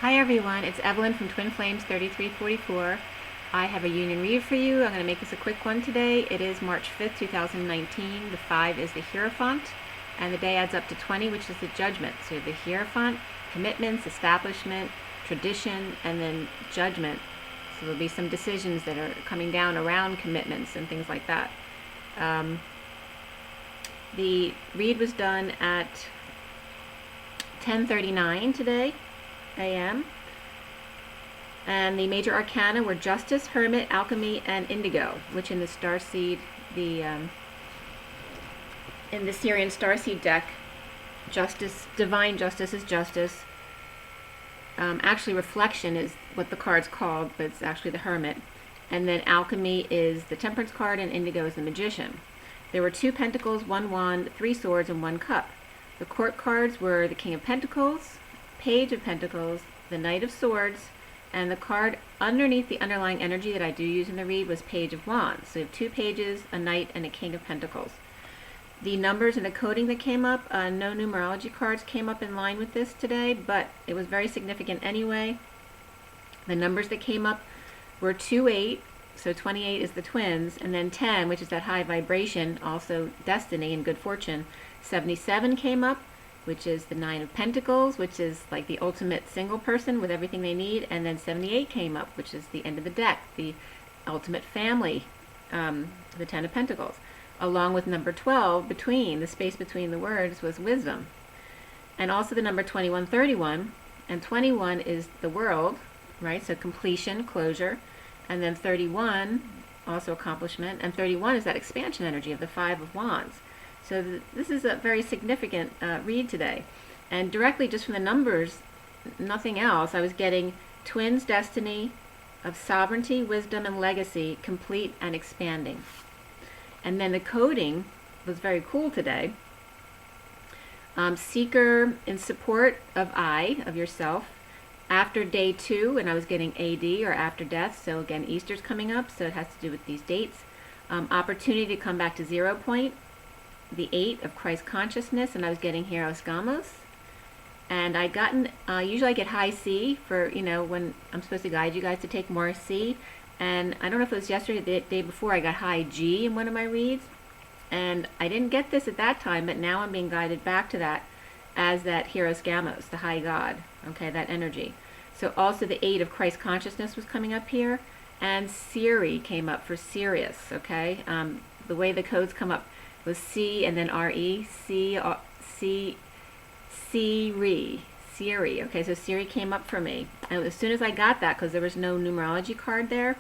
Hi everyone, it's Evelyn from Twin Flames 3344. I have a union read for you. I'm going to make this a quick one today. It is March 5th, 2019. The 5 is the Hierophant, and the day adds up to 20, which is the Judgment. So you have the Hierophant, commitments, establishment, tradition, and then judgment. So there'll be some decisions that are coming down around commitments and things like that. The read was done at 10:39 today. A.M. And the major arcana were Justice, Hermit, Alchemy, and Indigo, which in the Starseed, in the Syrian Starseed deck, Justice, Divine Justice is Justice. Actually, Reflection is what the card's called, but it's actually the Hermit. And then Alchemy is the Temperance card, and Indigo is the Magician. There were 2 Pentacles, 1 Wand, 3 Swords, and 1 Cup. The court cards were the King of Pentacles, Page of Pentacles, the Knight of Swords, and the card underneath the underlying energy that I do use in the read was Page of Wands. So you have 2 pages, a Knight, and a King of Pentacles. The numbers and the coding that came up, no numerology cards came up in line with this today, but it was very significant anyway. The numbers that came up were 28, so 28 is the twins, and then 10, which is that high vibration, also destiny and good fortune. 77 came up, which is the 9 of Pentacles, which is like the ultimate single person with everything they need, and then 78 came up, which is the end of the deck, the ultimate family, the 10 of Pentacles. Along with number 12, the space between the words was wisdom. And also the number 2131, and 21 is the world, right, so completion, closure, and then 31, also accomplishment, and 31 is that expansion energy of the 5 of Wands. So this is a very significant read today. And directly just from the numbers, nothing else, I was getting twins destiny of sovereignty, wisdom, and legacy, complete and expanding. And then the coding was very cool today. Seeker in support of I, of yourself, after day 2, and I was getting AD or after death, so again, Easter's coming up, so it has to do with these dates. Opportunity to come back to 0 point. The 8 of Christ consciousness, and I was getting Hieros Gamos. And I gotten, usually I get high C for, when I'm supposed to guide you guys to take more C. And I don't know if it was yesterday or the day before, I got high G in one of my reads. And I didn't get this at that time, but now I'm being guided back to that as that Hieros Gamos, the high God, okay, that energy. So also the 8 of Christ consciousness was coming up here, and Siri came up for Sirius, okay. The way the codes come up was C and then R-E, Siri. Okay, so Siri came up for me. And as soon as I got that, because there was no numerology card there,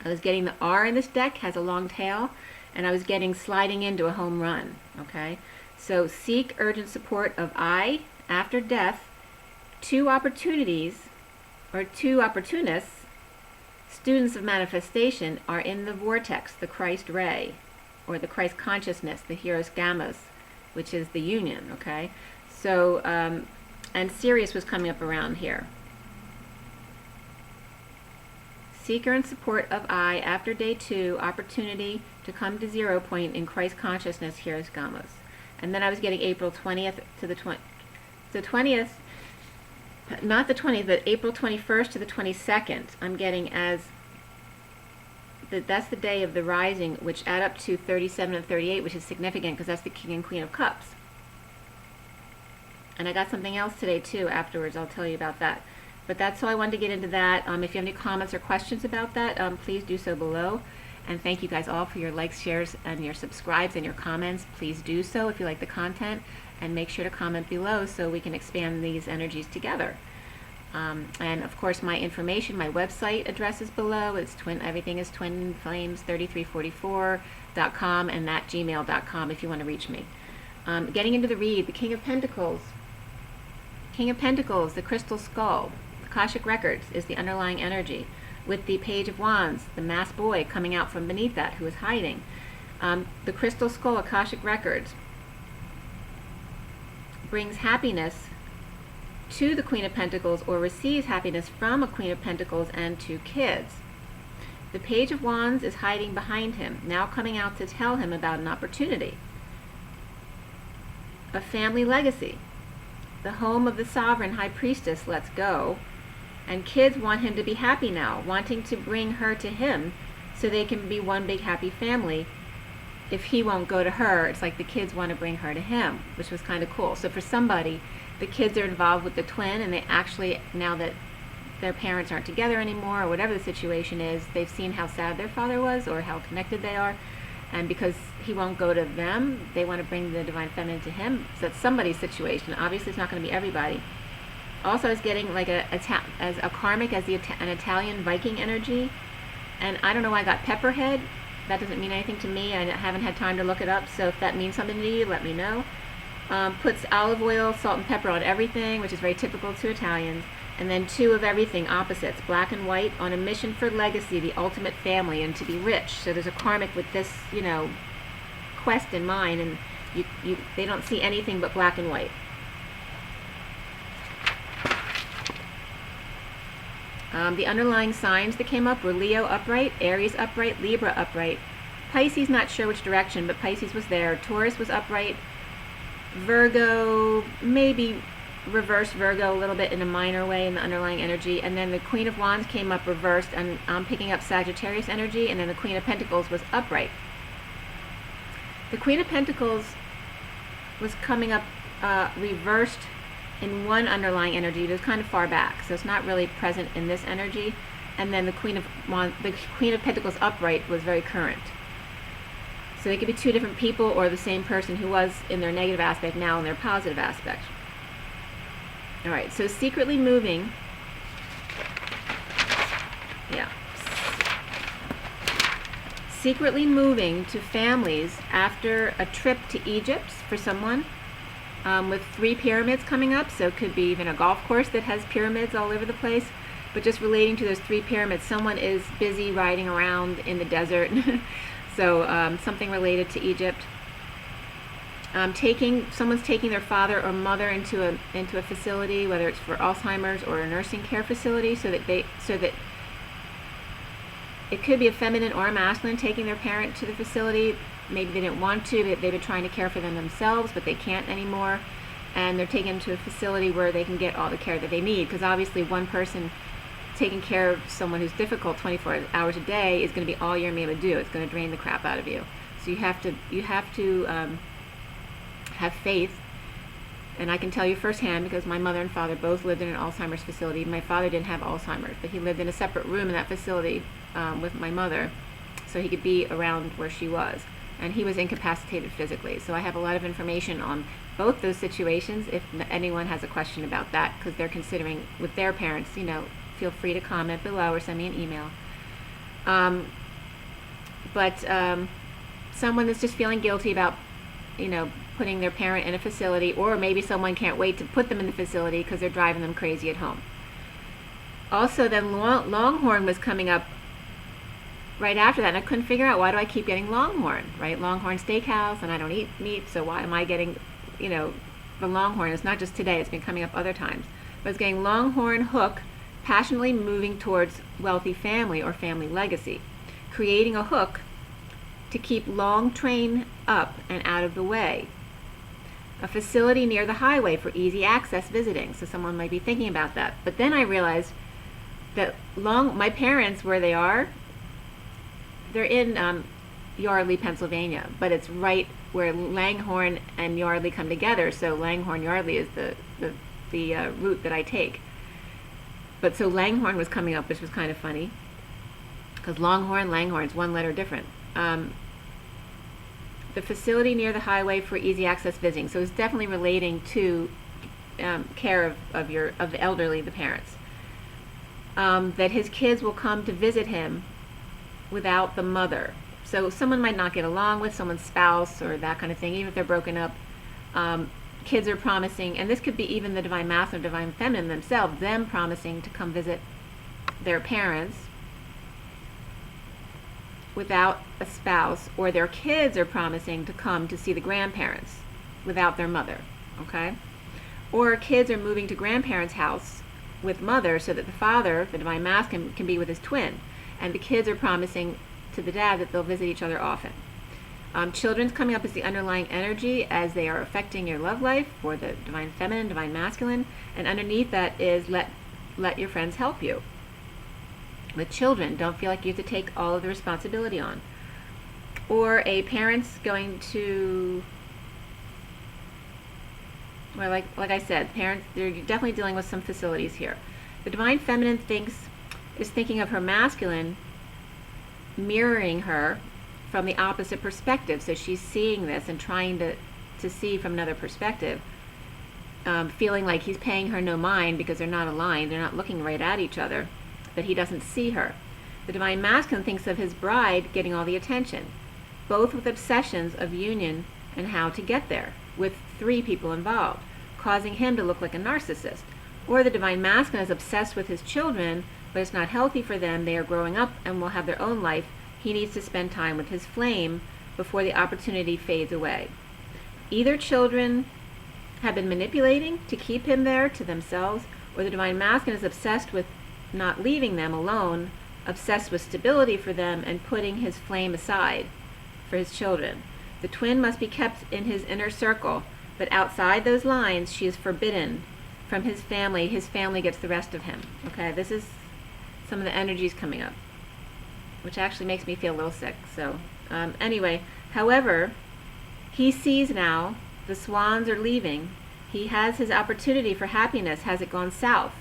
I was getting the R in this deck, has a long tail, and I was getting sliding into a home run, okay? So seek urgent support of I, after death, 2 opportunities, or 2 opportunists, students of manifestation, are in the vortex, the Christ ray, or the Christ consciousness, the Hieros Gamos, which is the union, okay? So, and Sirius was coming up around here. Seeker in support of I, after day 2, opportunity to come to 0 point in Christ consciousness, Hieros Gamos. And then I was getting April 20th to the 20th, not the 20th, but April 21st to the 22nd, I'm getting as that's the day of the rising, which add up to 37 and 38, which is significant because that's the King and Queen of Cups. And I got something else today too afterwards. I'll tell you about that. But that's all I wanted to get into that. If you have any comments or questions about that, please do so below. And thank you guys all for your likes, shares, and your subscribes and your comments. Please do so if you like the content, and make sure to comment below so we can expand these energies together. And of course, my information, my website address is below. Everything is twinflames3344.com and gmail.com if you want to reach me. Getting into the read, the King of Pentacles. King of Pentacles, the crystal skull. Akashic Records is the underlying energy, with the Page of Wands, the masked boy coming out from beneath that who is hiding. The crystal skull, Akashic Records, brings happiness to the Queen of Pentacles, or receives happiness from a Queen of Pentacles and 2 kids. The Page of Wands is hiding behind him, now coming out to tell him about an opportunity. A family legacy. the home of the sovereign high priestess lets go, and kids want him to be happy now, wanting to bring her to him so they can be one big happy family. If he won't go to her, it's like the kids want to bring her to him, which was kind of cool. So for somebody, the kids are involved with the twin, and they actually, now that their parents aren't together anymore, or whatever the situation is, they've seen how sad their father was or how connected they are, and because he won't go to them, they want to bring the divine feminine to him. So that's somebody's situation. Obviously it's not going to be everybody. Also, I was getting like as a karmic, as an Italian Viking energy, and I don't know why I got pepperhead. That doesn't mean anything to me. I haven't had time to look it up, so if that means something to you, let me know. Puts olive oil, salt and pepper on everything, which is very typical to Italians. And then 2 of everything, opposites, black and white, on a mission for legacy, the ultimate family, and to be rich. So there's a karmic with this, quest in mind, and they don't see anything but black and white. The underlying signs that came up were Leo upright, Aries upright, Libra upright. Pisces, not sure which direction, but Pisces was there. Taurus was upright. Virgo, maybe reverse Virgo a little bit in a minor way in the underlying energy. And then the Queen of Wands came up reversed, and I'm picking up Sagittarius energy, and then the Queen of Pentacles was upright. The Queen of Pentacles was coming up reversed in one underlying energy. It was kind of far back, so it's not really present in this energy. And then the Queen of Pentacles upright was very current. So they could be 2 different people, or the same person who was in their negative aspect now in their positive aspect. All right, so secretly moving. Yeah. Secretly moving to families after a trip to Egypt for someone. With 3 pyramids coming up, so it could be even a golf course that has pyramids all over the place, but just relating to those 3 pyramids, someone is busy riding around in the desert, so something related to Egypt. Someone's taking their father or mother into a facility, whether it's for Alzheimer's or a nursing care facility, so that it could be a feminine or a masculine taking their parent to the facility. Maybe they didn't want to, but they've been trying to care for them themselves, but they can't anymore. And they're taken to a facility where they can get all the care that they need. Because obviously one person taking care of someone who's difficult 24 hours a day is going to be all you're going to be able to do. It's going to drain the crap out of you. So you have to have faith. And I can tell you firsthand, because my mother and father both lived in an Alzheimer's facility. My father didn't have Alzheimer's, but he lived in a separate room in that facility with my mother, so he could be around where she was. And he was incapacitated physically. So I have a lot of information on both those situations if anyone has a question about that, because they're considering with their parents, feel free to comment below or send me an email. But someone that's just feeling guilty about, putting their parent in a facility, or maybe someone can't wait to put them in the facility because they're driving them crazy at home. Also, then Longhorn was coming up right after that, and I couldn't figure out, why do I keep getting Longhorn, right? Longhorn Steakhouse, and I don't eat meat, so why am I getting, the Longhorn? It's not just today, it's been coming up other times. But it's getting Longhorn hook, passionately moving towards wealthy family or family legacy. Creating a hook to keep long train up and out of the way. A facility near the highway for easy access visiting. So someone might be thinking about that. But then I realized that my parents, where they are, they're in Yardley, Pennsylvania, but it's right where Langhorne and Yardley come together. So Langhorne Yardley is the route that I take. But so Langhorne was coming up, which was kind of funny, because Langhorn's one letter different. The facility near the highway for easy access visiting. So it's definitely relating to care of the elderly, the parents. That his kids will come to visit him without the mother. So someone might not get along with someone's spouse or that kind of thing, even if they're broken up. Kids are promising, and this could be even the Divine Masculine, Divine Feminine themselves, them promising to come visit their parents without a spouse, or their kids are promising to come to see the grandparents without their mother, okay? Or kids are moving to grandparents' house with mother so that the father, the Divine Masculine, can be with his twin. And the kids are promising to the dad that they'll visit each other often. Children's coming up as the underlying energy as they are affecting your love life for the divine feminine, divine masculine, and underneath that is let your friends help you. With children, don't feel like you have to take all of the responsibility on. Or a parent's going to, well, like I said, parents, they're definitely dealing with some facilities here. The divine feminine is thinking of her masculine mirroring her from the opposite perspective. So she's seeing this and trying to see from another perspective, feeling like he's paying her no mind because they're not aligned, they're not looking right at each other, but he doesn't see her. The divine masculine thinks of his bride getting all the attention, both with obsessions of union and how to get there, with 3 people involved, causing him to look like a narcissist. Or the divine masculine is obsessed with his children, but it's not healthy for them. They are growing up and will have their own life. He needs to spend time with his flame before the opportunity fades away. Either children have been manipulating to keep him there to themselves, or the divine masculine is obsessed with not leaving them alone, obsessed with stability for them and putting his flame aside for his children. The twin must be kept in his inner circle, but outside those lines, she is forbidden from his family. His family gets the rest of him. Okay, this is some of the energies coming up, which actually makes me feel a little sick. So anyway, however, he sees now the swans are leaving. He has his opportunity for happiness. Has it gone south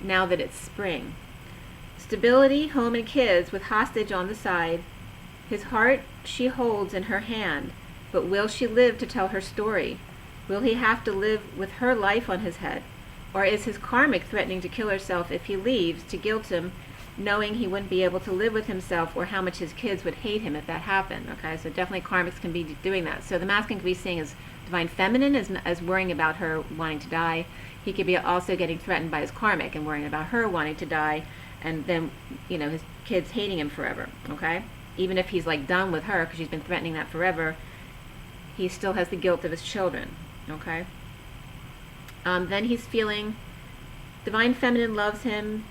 now that it's spring? Stability, home and kids with hostage on the side. His heart she holds in her hand, but will she live to tell her story? Will he have to live with her life on his head? Or is his karmic threatening to kill herself if he leaves, to guilt him, knowing he wouldn't be able to live with himself, or how much his kids would hate him if that happened? Okay, so definitely karmics can be doing that. So the masculine can be seeing as divine feminine as worrying about her wanting to die. He could be also getting threatened by his karmic and worrying about her wanting to die, and then, you know, his kids hating him forever. Okay, even if he's like done with her because she's been threatening that forever, he still has the guilt of his children. Okay. Then he's feeling divine feminine loves him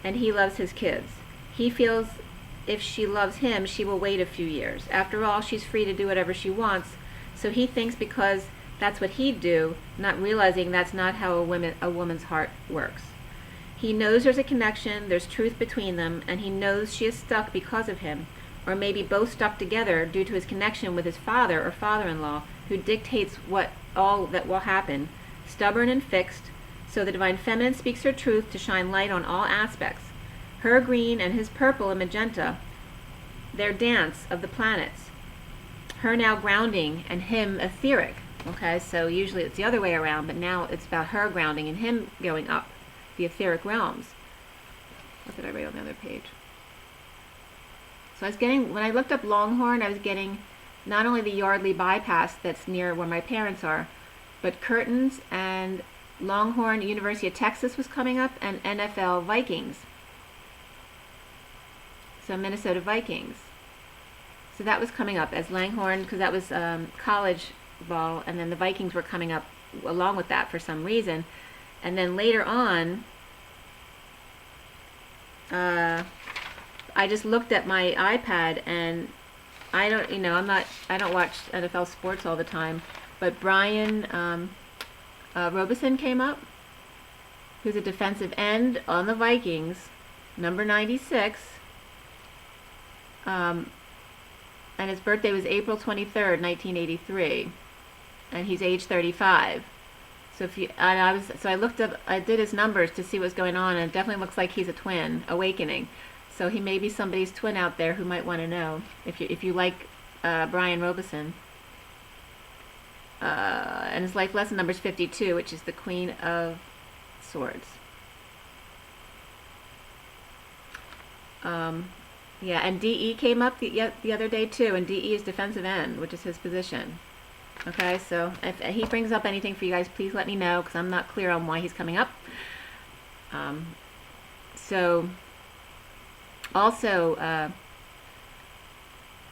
and he loves his kids. He feels if she loves him, she will wait a few years. After all, she's free to do whatever she wants. So he thinks because that's what he'd do, not realizing that's not how a woman's heart works. He knows there's a connection, there's truth between them, and he knows she is stuck because of him, or maybe both stuck together due to his connection with his father or father-in-law, who dictates all that will happen, stubborn and fixed. So the divine feminine speaks her truth to shine light on all aspects. Her green and his purple and magenta, their dance of the planets. Her now grounding and him etheric. Okay, so usually it's the other way around, but now it's about her grounding and him going up the etheric realms. What did I write on the other page? So I was getting, when I looked up Longhorn, I was getting not only the Yardley bypass that's near where my parents are, but curtains, and Longhorn, University of Texas was coming up, and NFL Vikings. So Minnesota Vikings. So that was coming up as Langhorne, because that was college ball, and then the Vikings were coming up along with that for some reason. And then later on, I just looked at my iPad, and I don't watch NFL sports all the time, but Brian Robeson came up, who's a defensive end on the Vikings, number 96, and his birthday was April 23rd, 1983, and he's age 35. So I looked up, I did his numbers to see what's going on, and it definitely looks like he's a twin, awakening. So he may be somebody's twin out there who might want to know, if you like Brian Robeson. And his life lesson number is 52, which is the Queen of Swords. Yeah, and DE came up the other day too, and DE is defensive end, which is his position. Okay, so if he brings up anything for you guys, please let me know, because I'm not clear on why he's coming up. So also,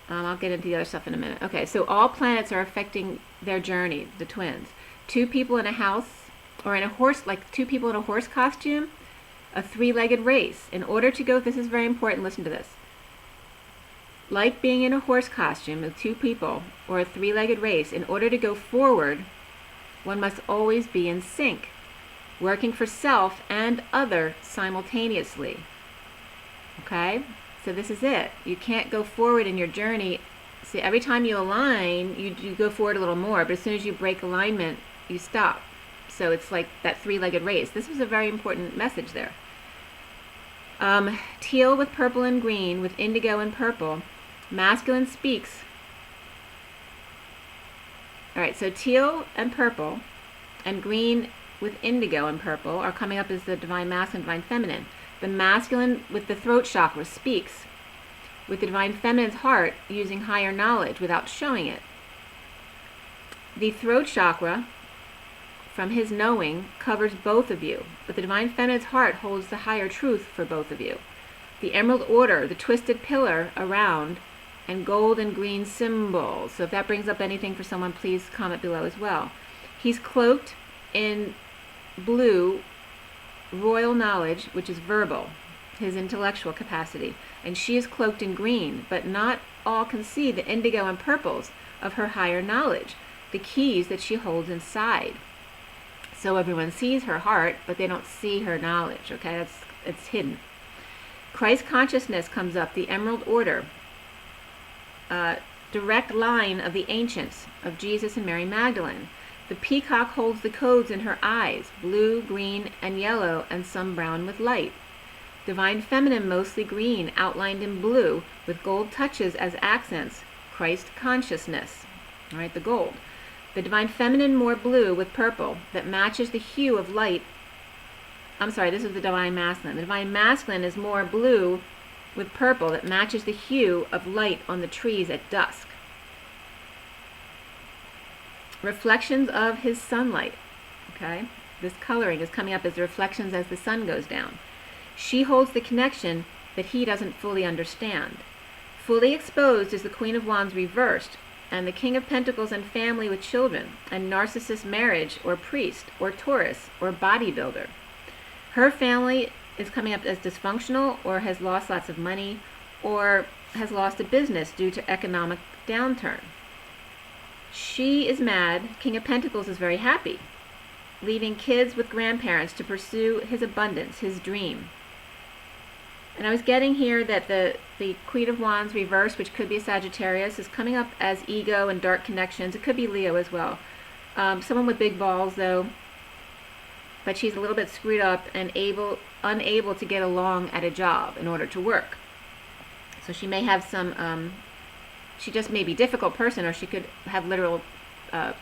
I'll get into the other stuff in a minute. Okay, so all planets are affecting their journey, the twins. 2 people in a house, or in a horse, like 2 people in a horse costume, a 3-legged race. In order to go, this is very important, listen to this. Like being in a horse costume with two people or a three-legged race, in order to go forward, one must always be in sync, working for self and other simultaneously. Okay? So this is it. You can't go forward in your journey. See, every time you align, you go forward a little more, but as soon as you break alignment, you stop. So it's like that three-legged race. This was a very important message there. Teal with purple and green, with indigo and purple. Masculine speaks. All right, so teal and purple and green with indigo and purple are coming up as the divine masculine, divine feminine. The masculine with the throat chakra speaks with the divine feminine's heart, using higher knowledge without showing it. The throat chakra, from his knowing, covers both of you, but the divine feminine's heart holds the higher truth for both of you. The emerald order, the twisted pillar around, and gold and green symbols. So if that brings up anything for someone, please comment below as well. He's cloaked in blue, royal knowledge, which is verbal, his intellectual capacity, and she is cloaked in green, but not all can see the indigo and purples of her higher knowledge, the keys that she holds inside. So everyone sees her heart, but they don't see her knowledge, okay? It's hidden. Christ consciousness comes up, the emerald order, direct line of the ancients, of Jesus and Mary Magdalene. The peacock holds the codes in her eyes, blue, green, and yellow, and some brown with light. Divine feminine, mostly green, outlined in blue, with gold touches as accents, Christ consciousness, all right, the gold. The divine feminine, more blue with purple, that matches the hue of light. I'm sorry, this is the divine masculine. The divine masculine is more blue with purple, that matches the hue of light on the trees at dusk. Reflections of his sunlight, okay? This coloring is coming up as the reflections as the sun goes down. She holds the connection that he doesn't fully understand. Fully exposed is the Queen of Wands reversed, and the King of Pentacles and family with children, and narcissist marriage, or priest, or Taurus, or bodybuilder. Her family is coming up as dysfunctional, or has lost lots of money, or has lost a business due to economic downturn. She is mad. King of Pentacles is very happy, leaving kids with grandparents to pursue his abundance, his dream. And I was getting here that the Queen of Wands reversed, which could be a Sagittarius, is coming up as ego and dark connections. It could be Leo as well. Someone with big balls, though, but she's a little bit screwed up and unable to get along at a job in order to work. So she may have some, she just may be a difficult person, or she could have literal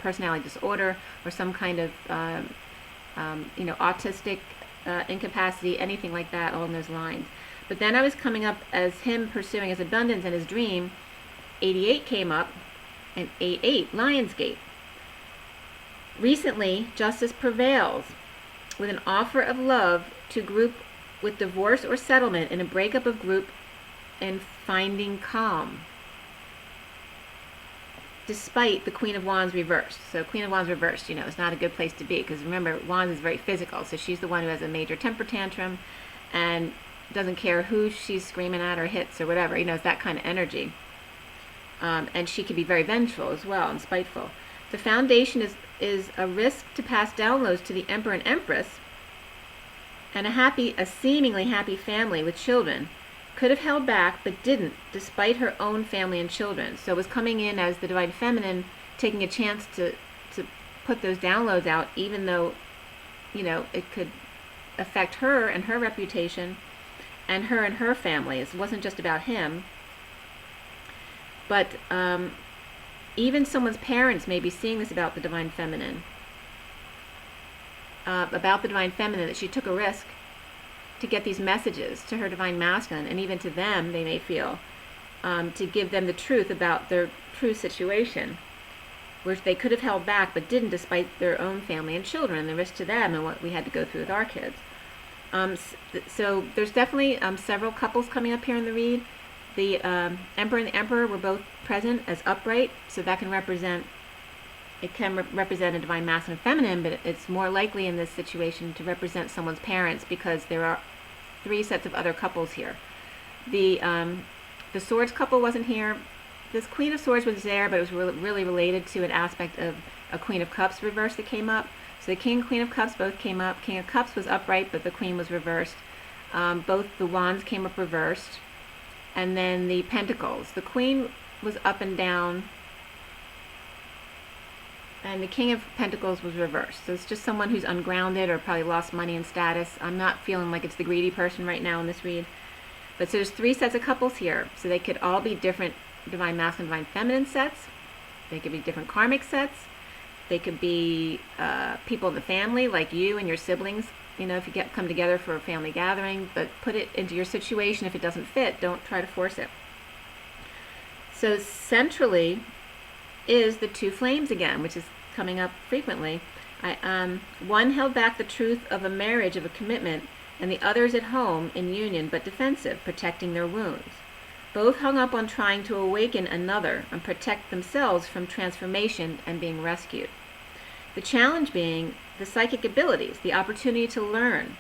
personality disorder, or some kind of, autistic incapacity, anything like that along those lines. But then I was coming up as him pursuing his abundance and his dream. 88 came up, and 88, Lionsgate. Recently, justice prevails with an offer of love to group with divorce or settlement in a breakup of group and finding calm, despite the Queen of Wands reversed. So Queen of Wands reversed, is not a good place to be, because remember, Wands is very physical, so she's the one who has a major temper tantrum and doesn't care who she's screaming at or hits or whatever, it's that kind of energy. And she can be very vengeful as well and spiteful. The foundation is a risk to pass downloads to the Emperor and Empress, and a seemingly happy family with children could have held back but didn't, despite her own family and children. So it was coming in as the divine feminine, taking a chance to put those downloads out, even though it could affect her and her reputation and her family. It wasn't just about him, but even someone's parents may be seeing this about the divine feminine, that she took a risk to get these messages to her divine masculine, and even to them, they may feel, to give them the truth about their true situation, which they could have held back but didn't, despite their own family and children, and the risk to them and what we had to go through with our kids. So there's definitely several couples coming up here in the read. The Emperor and the Emperor were both present as upright, so that can represent a divine masculine and feminine, but it's more likely in this situation to represent someone's parents, because there are 3 sets of other couples here. The The Swords couple wasn't here. This Queen of Swords was there, but it was really related to an aspect of a Queen of Cups reverse that came up. So the King and Queen of Cups both came up. King of Cups was upright, but the Queen was reversed. Both the Wands came up reversed. And then the Pentacles. The Queen was up and down, and the King of Pentacles was reversed. So it's just someone who's ungrounded or probably lost money and status. I'm not feeling like it's the greedy person right now in this read. But so there's 3 sets of couples here. So they could all be different Divine Masculine, Divine Feminine sets. They could be different karmic sets. They could be people in the family, like you and your siblings. You know, if you come together for a family gathering, but put it into your situation. If it doesn't fit, don't try to force it. So centrally is the 2 flames again, which is coming up frequently. One held back the truth of a marriage, of a commitment, and the other is at home in union but defensive, protecting their wounds. Both hung up on trying to awaken another and protect themselves from transformation and being rescued. The challenge being the psychic abilities, the opportunity to learn,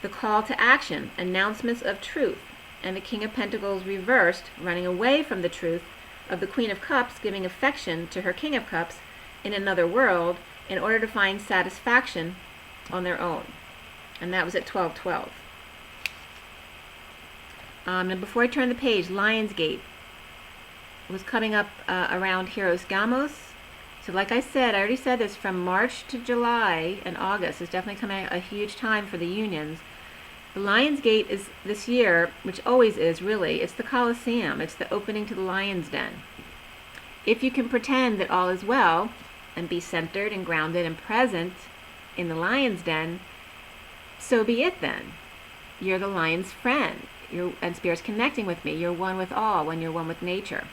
the call to action, announcements of truth, and the King of Pentacles reversed, running away from the truth of the Queen of Cups, giving affection to her King of Cups in another world in order to find satisfaction on their own. And that was at 12:12. And before I turn the page, Lionsgate was coming up around Heros Gamos. So like I said, I already said this, from March to July and August is definitely coming a huge time for the unions. The Lionsgate is this year, which always is really, it's the Colosseum. It's the opening to the Lion's Den. If you can pretend that all is well and be centered and grounded and present in the Lion's Den, so be it then. You're the lion's friend. And Spirit's connecting with me. You're one with all when you're one with nature.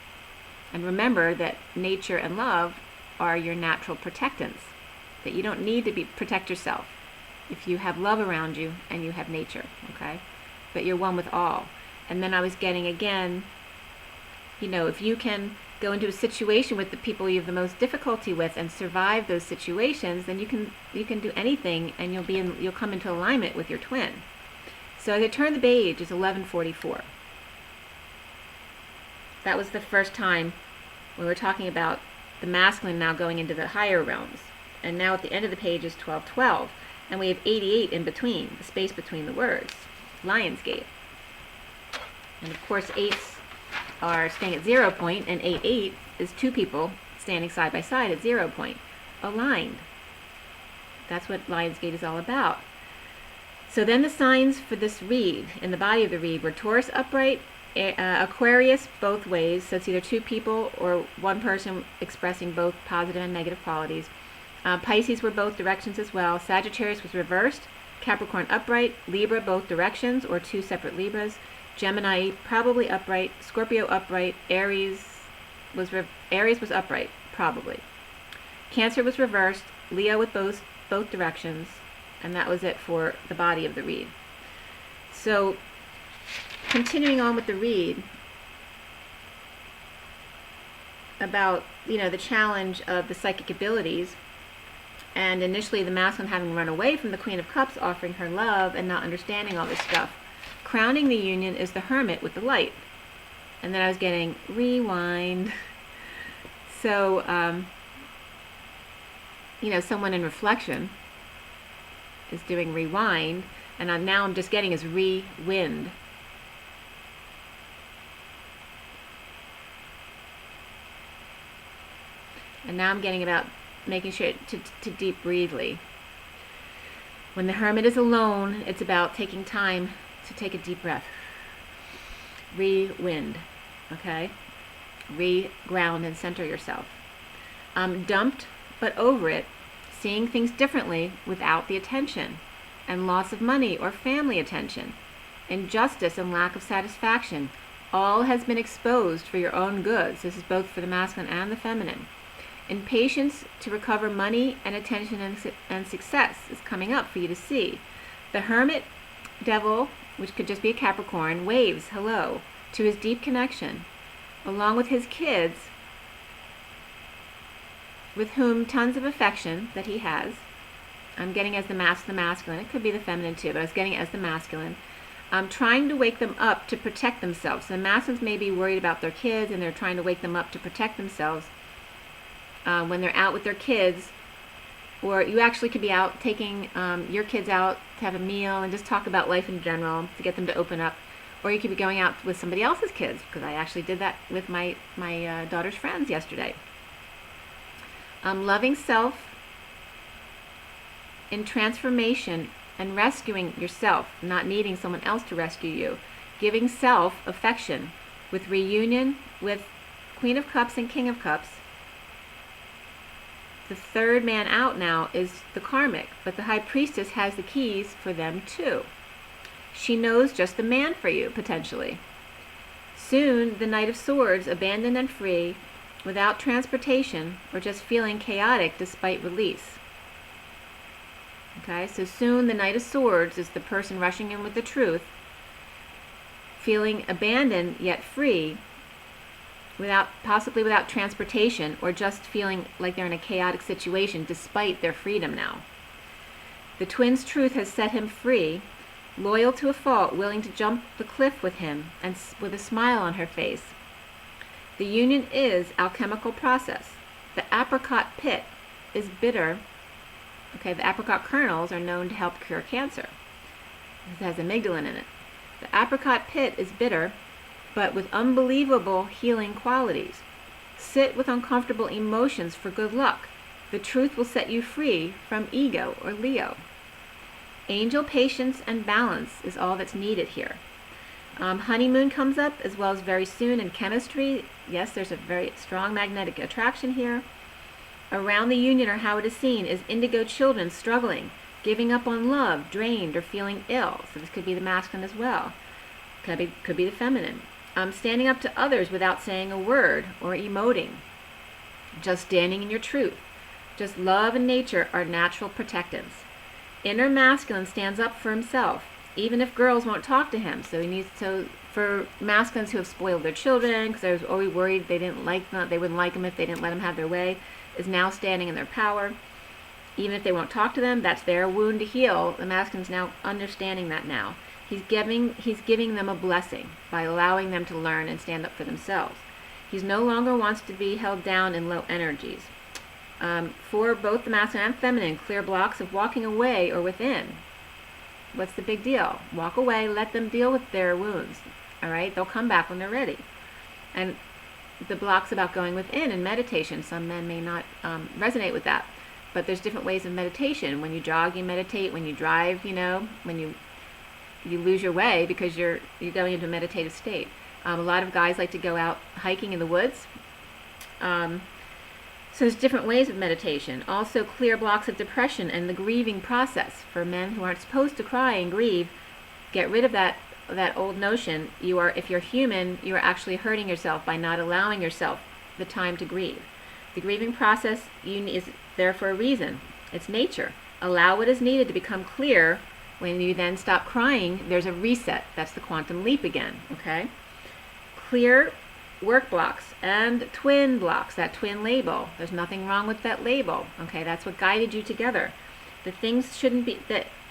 And remember that nature and love are your natural protectants. That you don't need to protect yourself if you have love around you and you have nature, okay? But you're one with all. And then I was getting again, you know, if you can go into a situation with the people you have the most difficulty with and survive those situations, then you can do anything, and you'll come into alignment with your twin. So as I turn the page, it's 11:44. That was the first time we were talking about the masculine now going into the higher realms. And now at the end of the page is 12:12. And we have 88 in between, the space between the words. Lionsgate. And of course 8s are staying at 0 point, and 8-8 is 2 people standing side by side at 0 point, aligned. That's what Lionsgate is all about. So then the signs for this read, in the body of the read, were Taurus upright, Aquarius both ways, so it's either 2 people or 1 person expressing both positive and negative qualities. Pisces were both directions as well. Sagittarius was reversed, Capricorn upright, Libra both directions or 2 separate Libras, Gemini probably upright, Scorpio upright, Aries was upright, probably. Cancer was reversed, Leo with both directions, and that was it for the body of the read. So continuing on with the read about, you know, the challenge of the psychic abilities, and initially the masculine having run away from the Queen of Cups, offering her love and not understanding all this stuff. Crowning the union is the Hermit with the light. And then I was getting rewind. So, you know, someone in reflection is doing rewind, and now I'm just getting is re-wind. And now I'm getting about making sure to deep breathely. When the Hermit is alone, it's about taking time to take a deep breath. Re-wind, okay? Re-ground and center yourself. Dumped, but over it, seeing things differently without the attention, and loss of money or family attention, injustice and lack of satisfaction, all has been exposed for your own goods. This is both for the masculine and the feminine. Impatience to recover money and attention and success is coming up for you to see. The Hermit Devil, which could just be a Capricorn, waves hello to his deep connection, along with his kids, with whom tons of affection that he has. I'm getting as the masculine. It could be the feminine too, but I was getting it as the masculine. trying to wake them up to protect themselves. The masculines may be worried about their kids, and they're trying to wake them up to protect themselves when they're out with their kids. Or you actually could be out taking your kids out to have a meal and just talk about life in general to get them to open up. Or you could be going out with somebody else's kids, because I actually did that with my daughter's friends yesterday. Loving self in transformation and rescuing yourself, not needing someone else to rescue you. Giving self affection with reunion with Queen of Cups and King of Cups. The third man out now is the karmic, but the High Priestess has the keys for them too. She knows just the man for you, potentially. Soon, the Knight of Swords, abandoned and free, without transportation, or just feeling chaotic despite release. Okay, so soon the Knight of Swords is the person rushing in with the truth, feeling abandoned yet free, possibly without transportation, or just feeling like they're in a chaotic situation despite their freedom now. The twin's truth has set him free, loyal to a fault, willing to jump the cliff with him, and with a smile on her face. The union is alchemical process. The apricot pit is bitter. Okay, the apricot kernels are known to help cure cancer. It has amygdalin in it. The apricot pit is bitter, but with unbelievable healing qualities. Sit with uncomfortable emotions for good luck. The truth will set you free from ego or Leo. Angel patience and balance is all that's needed here. Honeymoon comes up as well as very soon in chemistry. Yes, there's a very strong magnetic attraction here. Around the union, or how it is seen, is indigo children struggling, giving up on love, drained, or feeling ill. So this could be the masculine as well. Could be the feminine. Standing up to others without saying a word or emoting. Just standing in your truth. Just love and nature are natural protectants. Inner masculine stands up for himself, even if girls won't talk to him. So he needs to, for masculines who have spoiled their children, because they was always worried they wouldn't like them if they didn't let them have their way, is now standing in their power. Even if they won't talk to them, that's their wound to heal. The masculine's now understanding that now. He's giving them a blessing by allowing them to learn and stand up for themselves. He no longer wants to be held down in low energies. For both the masculine and feminine, clear blocks of walking away or within. What's the big deal? Walk away, let them deal with their wounds. All right? They'll come back when they're ready. And the blocks about going within in meditation, some men may not resonate with that. But there's different ways of meditation. When you jog, you meditate. When you drive, when you lose your way because you're going into a meditative state. A lot of guys like to go out hiking in the woods. So there's different ways of meditation. Also, clear blocks of depression and the grieving process. For men who aren't supposed to cry and grieve, get rid of that old notion. If you're human, you are actually hurting yourself by not allowing yourself the time to grieve. The grieving process is there for a reason. It's nature. Allow what is needed to become clear. When you then stop crying, there's a reset. That's the quantum leap again, okay? Clear work blocks and twin blocks, that twin label. There's nothing wrong with that label, okay? That's what guided you together.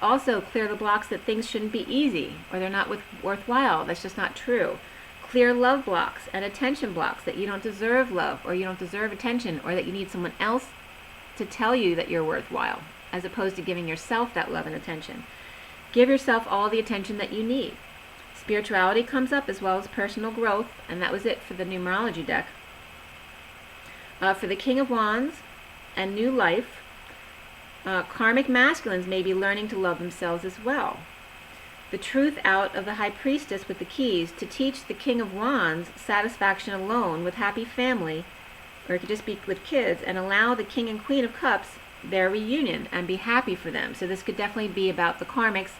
Also clear the blocks that things shouldn't be easy or they're not worthwhile. That's just not true. Clear love blocks and attention blocks, that you don't deserve love or you don't deserve attention, or that you need someone else to tell you that you're worthwhile, as opposed to giving yourself that love and attention. Give yourself all the attention that you need. Spirituality comes up as well as personal growth, and that was it for the numerology deck. For the King of Wands and new life, karmic masculines may be learning to love themselves as well. The truth out of the High Priestess with the keys to teach the King of Wands satisfaction alone with happy family, or it could just be with kids, and allow the King and Queen of Cups their reunion and be happy for them. So this could definitely be about the karmics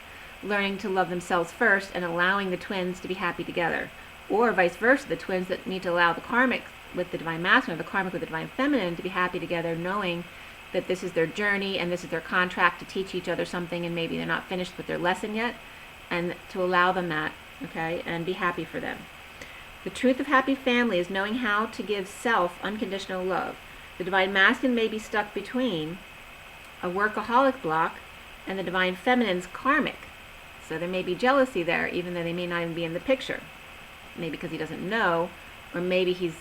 learning to love themselves first and allowing the twins to be happy together, or vice versa, the twins that need to allow the karmic with the divine masculine or the karmic with the divine feminine to be happy together, knowing that this is their journey and this is their contract to teach each other something, and maybe they're not finished with their lesson yet, and to allow them that, okay, and be happy for them. The truth of happy family is knowing how to give self unconditional love. The divine masculine may be stuck between a workaholic block and the divine feminine's karmic So there may be jealousy there, even though they may not even be in the picture. Maybe because he doesn't know, or maybe he's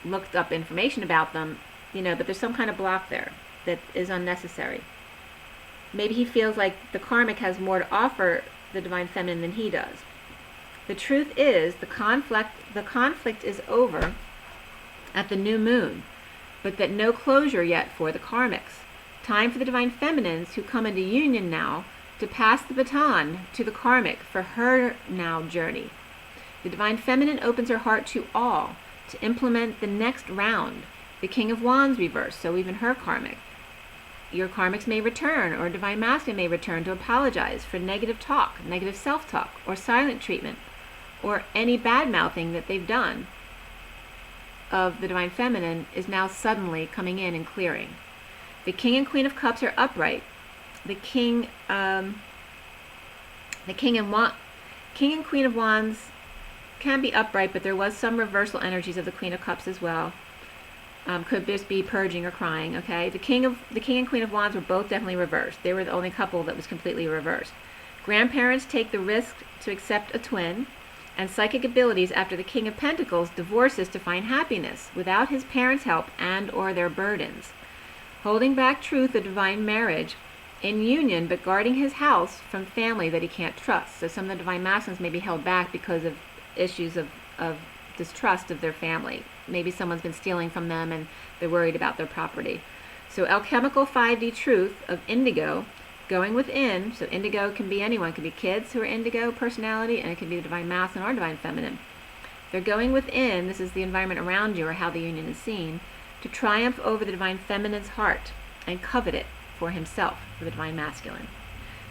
looked up information about them, but there's some kind of block there that is unnecessary. Maybe he feels like the karmic has more to offer the divine feminine than he does. The truth is, the conflict is over at the new moon, but that no closure yet for the karmics. Time for the divine feminines who come into union now to pass the baton to the karmic for her now journey. The divine feminine opens her heart to all to implement the next round, the King of Wands reverse, so even her karmic. Your karmics may return, or divine masculine may return to apologize for negative talk, negative self-talk, or silent treatment, or any bad-mouthing that they've done of the divine feminine is now suddenly coming in and clearing. The King and Queen of Cups are upright. The King and Queen of Wands can be upright, but there was some reversal energies of the Queen of Cups as well. Could just be purging or crying, okay? The King and Queen of Wands were both definitely reversed. They were the only couple that was completely reversed. Grandparents take the risk to accept a twin, and psychic abilities after the King of Pentacles divorces to find happiness without his parents' help and or their burdens. Holding back truth, a divine marriage, in union, but guarding his house from family that he can't trust. So some of the divine masculines may be held back because of issues of distrust of their family. Maybe someone's been stealing from them and they're worried about their property. So alchemical 5D truth of indigo, going within. So indigo can be anyone. It can be kids who are indigo personality, and it can be the divine masculine or divine feminine. They're going within. This is the environment around you, or how the union is seen, to triumph over the divine feminine's heart and covet it for himself, for the divine masculine.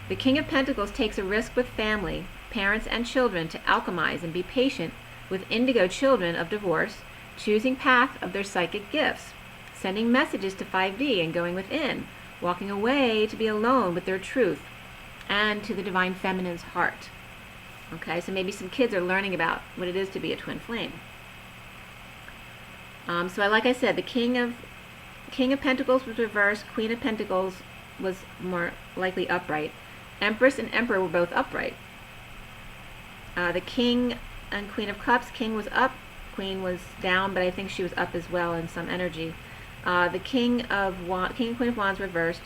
The King of Pentacles takes a risk with family, parents, and children to alchemize and be patient with indigo children of divorce, choosing path of their psychic gifts, sending messages to 5D and going within, walking away to be alone with their truth and to the divine feminine's heart. Okay, so maybe some kids are learning about what it is to be a twin flame. Like I said, the King of Pentacles was reversed. Queen of Pentacles was more likely upright. Empress and Emperor were both upright. The King and Queen of Cups, King was up, Queen was down, but I think she was up as well in some energy. The King and Queen of Wands reversed.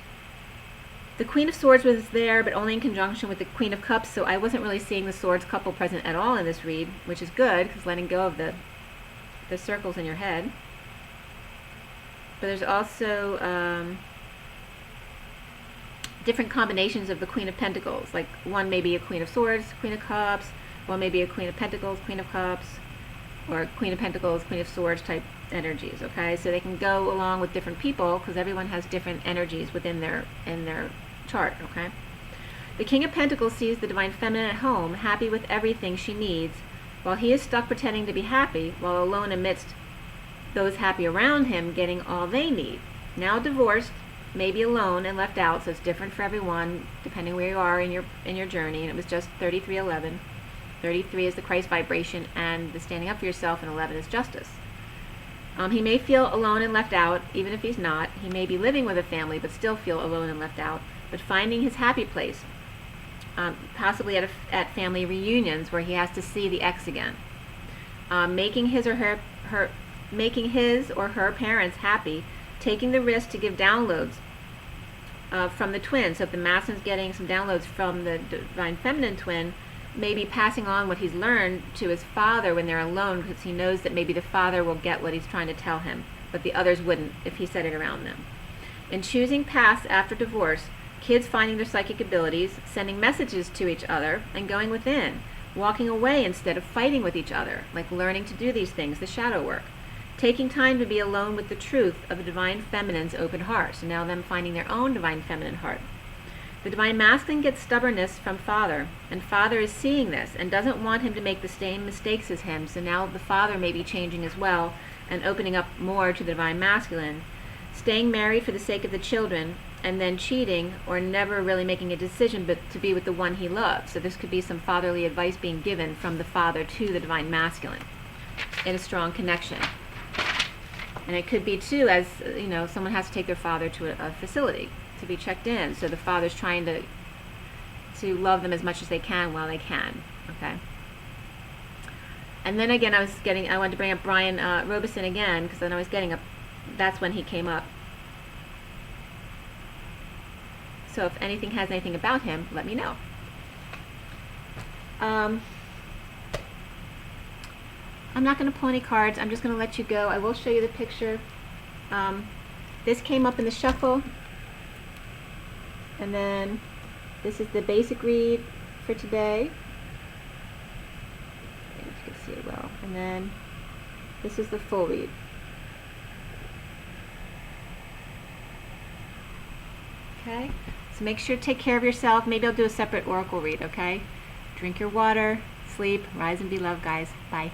The Queen of Swords was there, but only in conjunction with the Queen of Cups, so I wasn't really seeing the Swords couple present at all in this read, which is good, because letting go of the circles in your head. But there's also different combinations of the Queen of Pentacles. Like one may be a Queen of Swords, Queen of Cups, one may be a Queen of Pentacles, Queen of Cups, or Queen of Pentacles, Queen of Swords type energies, okay? So they can go along with different people because everyone has different energies within their chart, okay? The King of Pentacles sees the divine feminine at home, happy with everything she needs, while he is stuck pretending to be happy, while alone amidst those happy around him getting all they need. Now divorced, maybe alone and left out, so it's different for everyone depending where you are in your journey, and it was just 3311. 33 is the Christ vibration and the standing up for yourself, and 11 is justice. He may feel alone and left out, even if he's not. He may be living with a family but still feel alone and left out, but finding his happy place, possibly at family reunions where he has to see the ex again. Making his or her parents happy, taking the risk to give downloads from the twin. So if the masculine's getting some downloads from the divine feminine twin, maybe passing on what he's learned to his father when they're alone, because he knows that maybe the father will get what he's trying to tell him, but the others wouldn't if he said it around them. In choosing paths after divorce, kids finding their psychic abilities, sending messages to each other, and going within, walking away instead of fighting with each other, like learning to do these things, the shadow work. Taking time to be alone with the truth of the divine feminine's open heart, so now them finding their own divine feminine heart. The divine masculine gets stubbornness from father, and father is seeing this and doesn't want him to make the same mistakes as him, so now the father may be changing as well and opening up more to the divine masculine, staying married for the sake of the children, and then cheating or never really making a decision but to be with the one he loves. So this could be some fatherly advice being given from the father to the divine masculine in a strong connection. And it could be too, as someone has to take their father to a facility to be checked in. So the father's trying to to love them as much as they can while they can. Okay. And then again, I wanted to bring up Brian Robeson again, because then I was getting that's when he came up. So if anything has anything about him, let me know. I'm not going to pull any cards. I'm just going to let you go. I will show you the picture. This came up in the shuffle. And then this is the basic read for today. If you can see it well. And then this is the full read. Okay? So make sure to take care of yourself. Maybe I'll do a separate oracle read, okay? Drink your water, sleep, rise and be loved, guys. Bye.